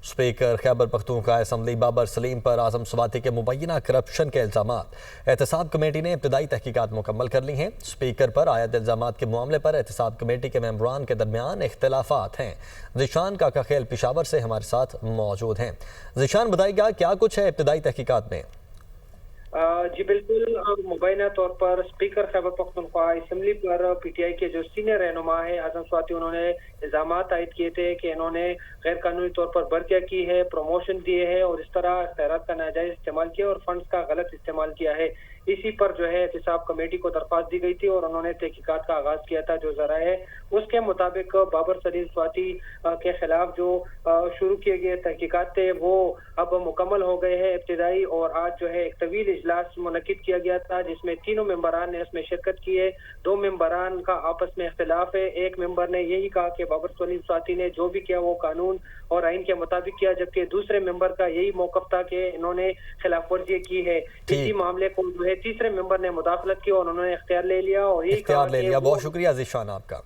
Speaker Khyber Pakhtunkhwa assembly Babar Salim पर आजम स्वाति के मुबैना corruption के इल्जामात। एहतसाब कमेटी ने इब्तदाई तहकीकात मुकम्मल कर ली हैं। स्पीकर पर आयत इल्जामात के मामले पर एहतसाब कमेटी के मेंबरान के दरमियान इख्तलाफात हैं। ज़ीशान काका खेल पेशावर से हमारे साथ मौजूद हैं। ज़ीशान, बताइएगा क्या कुछ है इब्तदाई तहकीकात में? जी बिल्कुल, मुबैना तौर पर स्पीकर खैबर पख्तूनख्वा असम्बली पर पीटीआई के जो सीनियर रहनुमा है आजम स्वाति, उन्होंने इल्जामात आयद किए थे कि इन्होंने गैर कानूनी तौर पर बर्तिया की है, प्रमोशन दिए है और इस तरह इख्तियारात का नाजायज इस्तेमाल किया और फंड्स का गलत इस्तेमाल किया है। इसी पर जो है एहतसाब कमेटी को दरख्वास्त दी गई थी और उन्होंने तहकीकात का आगाज किया था। जो ज़राए है उसके मुताबिक बाबर सलीम स्वाति के खिलाफ जो शुरू किए गए तहकीकात थे वो अब मुकम्मल हो गए हैं इब्तिदाई, और आज जो है एक तवील इजलास मुनक्किद किया गया था जिसमें तीनों मेंबरान ने उसमें शिरकत की है। दो मेंबरान का आपस में इख्तिलाफ है। एक मेंबर ने यही कहा कि बाबर सलीम स्वाति ने जो भी किया वो कानून और आइन के मुताबिक किया, जबकि दूसरे मेंबर का यही मौकफ था कि इन्होंने खिलाफ वर्जी की है। इसी मामले को जो है तीसरे मेंबर ने मुदाखलत की और उन्होंने इख्तियार ले लिया और यही बहुत शुक्रिया ज़ीशान आपका।